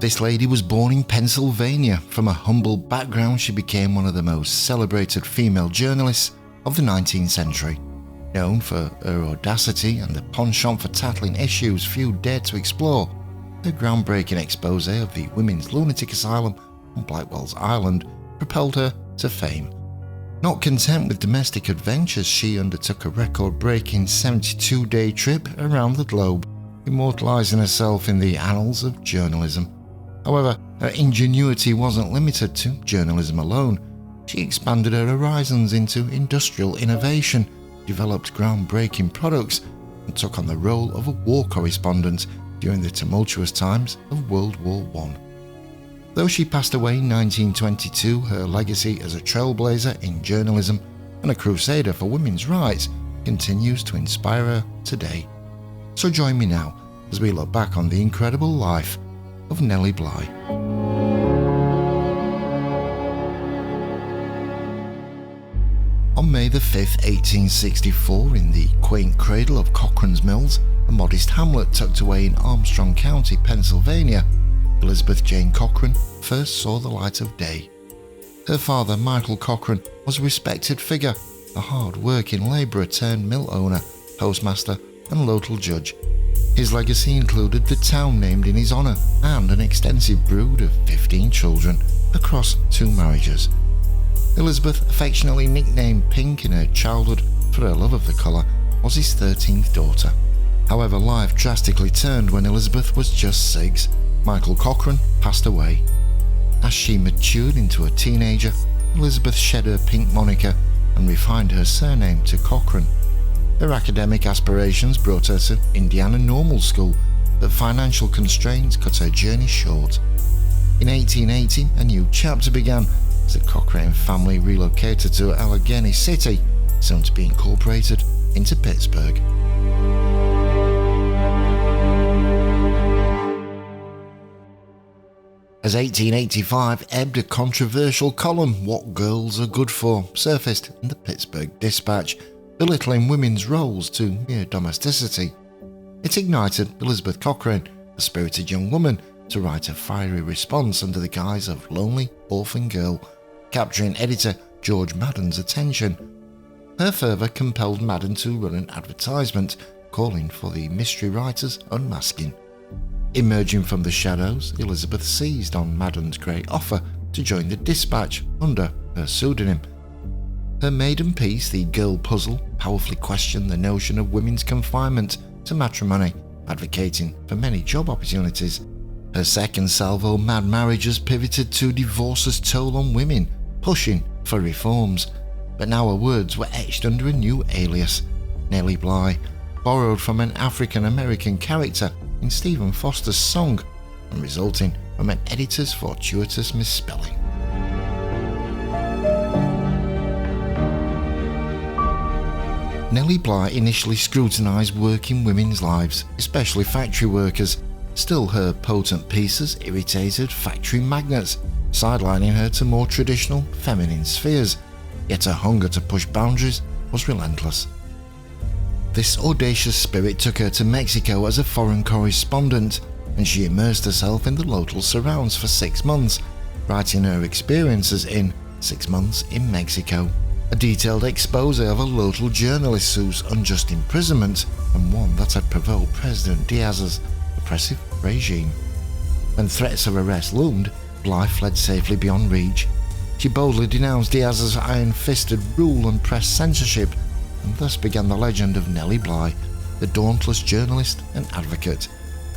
This lady was born in Pennsylvania. From a humble background, she became one of the most celebrated female journalists of the 19th century. Known for her audacity and the penchant for tackling issues few dared to explore, her groundbreaking exposé of the Women's Lunatic Asylum on Blackwell's Island propelled her to fame. Not content with domestic adventures, she undertook a record-breaking 72-day trip around the globe, immortalising herself in the annals of journalism. However, her ingenuity wasn't limited to journalism alone. She expanded her horizons into industrial innovation, developed groundbreaking products, and took on the role of a war correspondent during the tumultuous times of World War I. Though she passed away in 1922, her legacy as a trailblazer in journalism and a crusader for women's rights continues to inspire her today. So join me now as we look back on the incredible life of Nellie Bly. On May 5, 1864, in the quaint cradle of Cochrane's Mills, a modest hamlet tucked away in Armstrong County, Pennsylvania, Elizabeth Jane Cochrane first saw the light of day. Her father, Michael Cochrane, was a respected figure, a hard-working labourer turned mill owner, postmaster and local judge. His legacy included the town named in his honour and an extensive brood of 15 children across 2 marriages. Elizabeth, affectionately nicknamed Pink in her childhood for her love of the colour, was his 13th daughter. However, life drastically turned when Elizabeth was just 6. Michael Cochrane passed away. As she matured into a teenager, Elizabeth shed her Pink moniker and refined her surname to Cochrane. Her academic aspirations brought her to Indiana Normal School, but financial constraints cut her journey short. In 1880, a new chapter began as the Cochrane family relocated to Allegheny City, soon to be incorporated into Pittsburgh. As 1885 ebbed, a controversial column, "What Girls Are Good For," surfaced in the Pittsburgh Dispatch, belittling women's roles to mere domesticity. It ignited Elizabeth Cochrane, a spirited young woman, to write a fiery response under the guise of Lonely Orphan Girl, capturing editor George Madden's attention. Her fervour compelled Madden to run an advertisement calling for the mystery writer's unmasking. Emerging from the shadows, Elizabeth seized on Madden's great offer to join the Dispatch under her pseudonym. Her maiden piece, The Girl Puzzle, powerfully questioned the notion of women's confinement to matrimony, advocating for many job opportunities. Her second salvo, Mad Marriages, pivoted to divorce's toll on women, pushing for reforms. But now her words were etched under a new alias, Nellie Bly, borrowed from an African-American character in Stephen Foster's song and resulting from an editor's fortuitous misspelling. Nellie Bly initially scrutinised working women's lives, especially factory workers. Still, her potent pieces irritated factory magnates, sidelining her to more traditional feminine spheres, yet her hunger to push boundaries was relentless. This audacious spirit took her to Mexico as a foreign correspondent, and she immersed herself in the local surrounds for 6 months, writing her experiences in 6 Months in Mexico, a detailed exposé of a local journalist whose unjust imprisonment and one that had provoked President Diaz's oppressive regime. When threats of arrest loomed, Bly fled safely beyond reach. She boldly denounced Diaz's iron-fisted rule and press censorship, and thus began the legend of Nellie Bly, the dauntless journalist and advocate,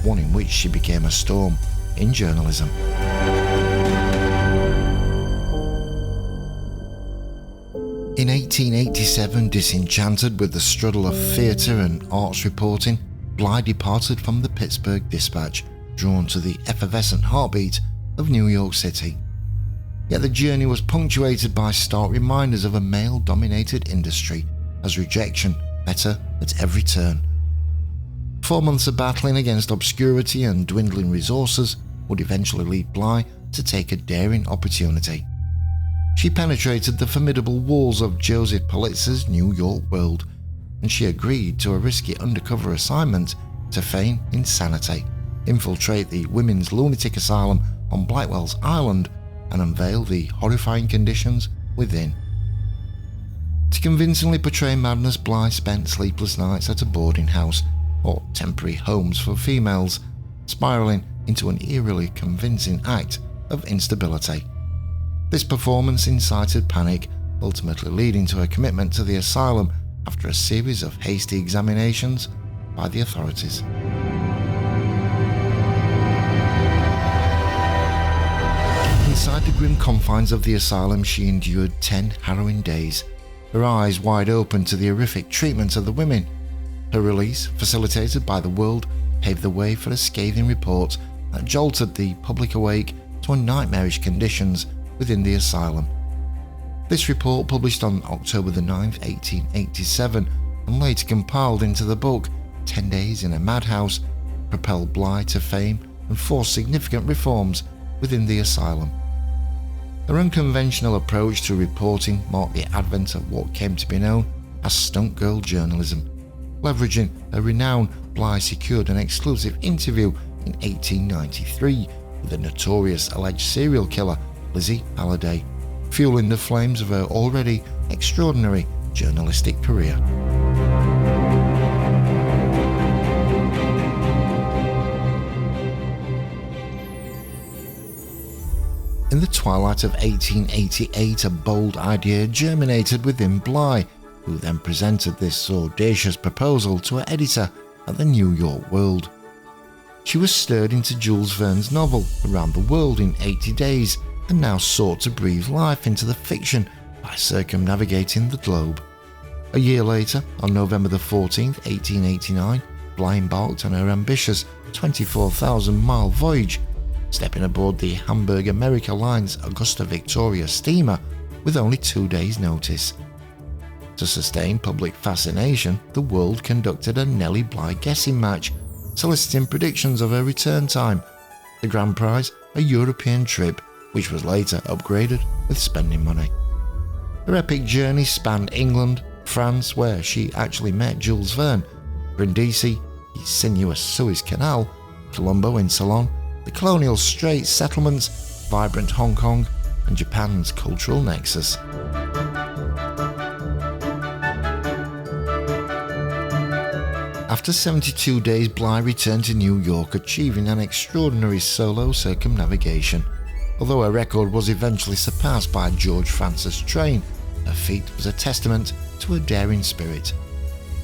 one in which she became a storm in journalism. In 1887, disenchanted with the struggle of theatre and arts reporting, Bly departed from the Pittsburgh Dispatch, drawn to the effervescent heartbeat of New York City. Yet the journey was punctuated by stark reminders of a male-dominated industry, as rejection met her at every turn. 4 months of battling against obscurity and dwindling resources would eventually lead Bly to take a daring opportunity. She penetrated the formidable walls of Joseph Pulitzer's New York World, and she agreed to a risky undercover assignment to feign insanity, infiltrate the women's lunatic asylum on Blackwell's Island and unveil the horrifying conditions within. To convincingly portray madness, Bly spent sleepless nights at a boarding house or temporary homes for females, spiralling into an eerily convincing act of instability. This performance incited panic, ultimately leading to a commitment to the asylum after a series of hasty examinations by the authorities. Inside the grim confines of the asylum, she endured 10 harrowing days, her eyes wide open to the horrific treatment of the women. Her release, facilitated by the World, paved the way for a scathing report that jolted the public awake to nightmarish conditions within the asylum. This report, published on October 9, 1887, and later compiled into the book 10 Days in a Madhouse, propelled Bly to fame and forced significant reforms within the asylum. Her unconventional approach to reporting marked the advent of what came to be known as stunt girl journalism. Leveraging her renown, Bly secured an exclusive interview in 1893 with the notorious alleged serial killer Lizzie Halliday, fueling the flames of her already extraordinary journalistic career. In the twilight of 1888, a bold idea germinated within Bly, who then presented this audacious proposal to her editor at the New York World. She was stirred into Jules Verne's novel Around the World in 80 Days and now sought to breathe life into the fiction by circumnavigating the globe. A year later, on November 14, 1889, Bly embarked on her ambitious 24,000-mile voyage, stepping aboard the Hamburg America Line's Augusta Victoria steamer with only 2 days' notice. To sustain public fascination, the World conducted a Nellie Bly guessing match, soliciting predictions of her return time. The grand prize, a European trip, which was later upgraded with spending money. Her epic journey spanned England, France, where she actually met Jules Verne, Brindisi, the sinuous Suez Canal, Colombo in Ceylon, the colonial Straits settlements, vibrant Hong Kong, and Japan's cultural nexus. After 72 days, Bly returned to New York, achieving an extraordinary solo circumnavigation. Although her record was eventually surpassed by George Francis Train, her feat was a testament to her daring spirit.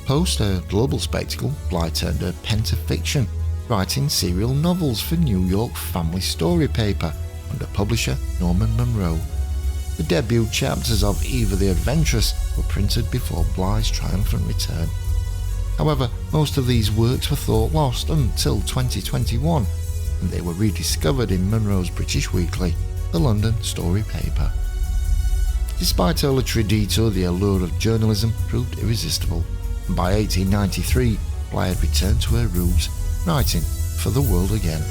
Post her global spectacle, Bly turned her pen to fiction, writing serial novels for New York Family Story paper under publisher Norman Monroe. The debut chapters of Eva the Adventuress were printed before Bly's triumphant return. However, most of these works were thought lost until 2021, and they were rediscovered in Monroe's British weekly, the London Story paper. Despite her literary detour, the allure of journalism proved irresistible, and by 1893, Bly had returned to her roots, writing for the World again.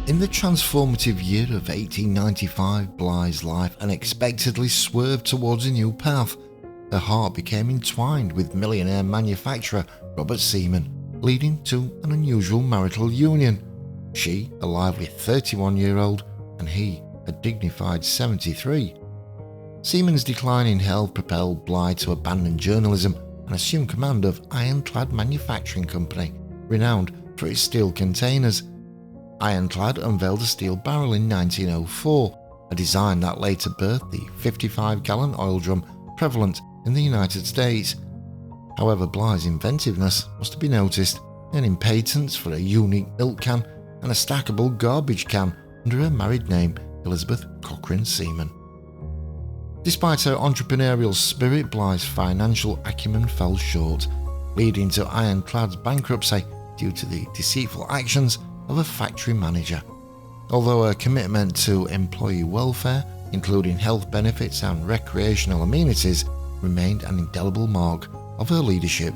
In the transformative year of 1895, Bly's life unexpectedly swerved towards a new path. Her heart became entwined with millionaire manufacturer Robert Seaman, leading to an unusual marital union. She, a lively 31-year-old, and he, a dignified 73. Seaman's decline in health propelled Bly to abandon journalism and assume command of Ironclad Manufacturing Company, renowned for its steel containers. Ironclad unveiled a steel barrel in 1904, a design that later birthed the 55-gallon oil drum prevalent in the United States. However, Bly's inventiveness was to be noticed, earning patents for a unique milk can and a stackable garbage can under her married name, Elizabeth Cochrane Seaman. Despite her entrepreneurial spirit, Bly's financial acumen fell short, leading to Ironclad's bankruptcy due to the deceitful actions of a factory manager. Although her commitment to employee welfare, including health benefits and recreational amenities, remained an indelible mark of her leadership.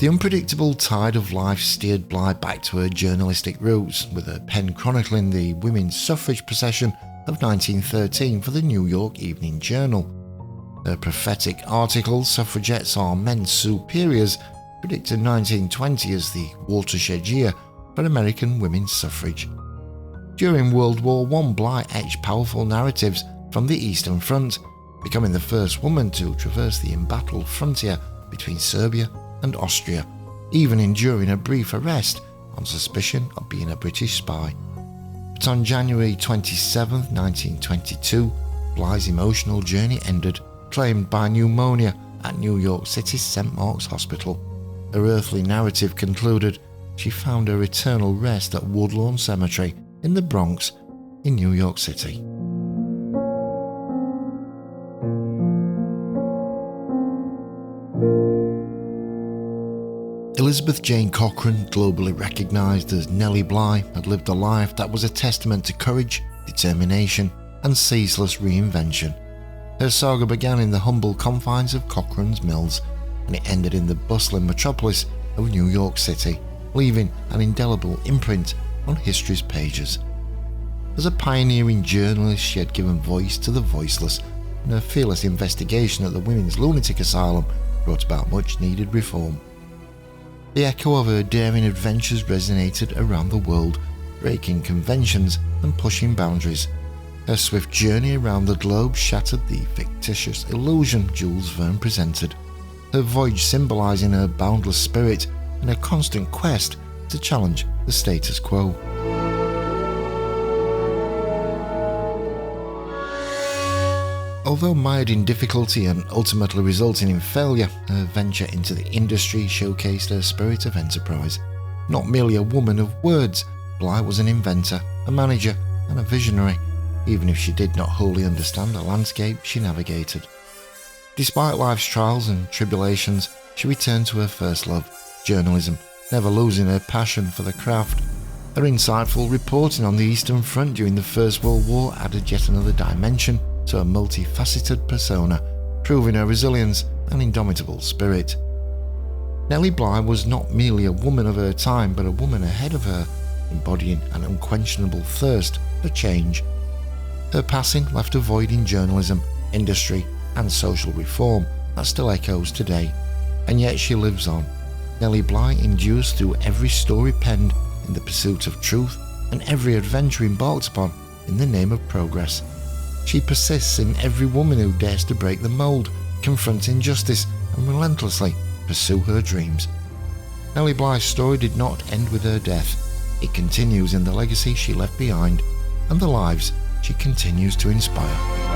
The unpredictable tide of life steered Bly back to her journalistic roots, with her pen chronicling the women's suffrage procession of 1913 for the New York Evening Journal. Her prophetic article, "Suffragettes Are Men's Superiors," predicted 1920 as the watershed year for American women's suffrage. During World War I, Bly etched powerful narratives from the Eastern Front, becoming the first woman to traverse the embattled frontier between Serbia and Austria, even enduring a brief arrest on suspicion of being a British spy. But on January 27, 1922, Bly's emotional journey ended, claimed by pneumonia at New York City's St. Mark's Hospital. Her earthly narrative concluded, she found her eternal rest at Woodlawn Cemetery in the Bronx in New York City. Elizabeth Jane Cochrane, globally recognised as Nellie Bly, had lived a life that was a testament to courage, determination and ceaseless reinvention. Her saga began in the humble confines of Cochrane's Mills, and it ended in the bustling metropolis of New York City, leaving an indelible imprint on history's pages. As a pioneering journalist, she had given voice to the voiceless, and her fearless investigation at the Women's Lunatic Asylum brought about much-needed reform. The echo of her daring adventures resonated around the world, breaking conventions and pushing boundaries. Her swift journey around the globe shattered the fictitious illusion Jules Verne presented, her voyage symbolising her boundless spirit and her constant quest to challenge the status quo. Although mired in difficulty and ultimately resulting in failure, her venture into the industry showcased her spirit of enterprise. Not merely a woman of words, Bly was an inventor, a manager and a visionary, even if she did not wholly understand the landscape she navigated. Despite life's trials and tribulations, she returned to her first love, journalism, never losing her passion for the craft. Her insightful reporting on the Eastern Front during the First World War added yet another dimension to her multifaceted persona, proving her resilience and indomitable spirit. Nellie Bly was not merely a woman of her time, but a woman ahead of her, embodying an unquenchable thirst for change. Her passing left a void in journalism, industry and social reform that still echoes today, and yet she lives on. Nellie Bly endures through every story penned in the pursuit of truth and every adventure embarked upon in the name of progress. She persists in every woman who dares to break the mould, confront injustice and relentlessly pursue her dreams. Nellie Bly's story did not end with her death. It continues in the legacy she left behind and the lives she continues to inspire.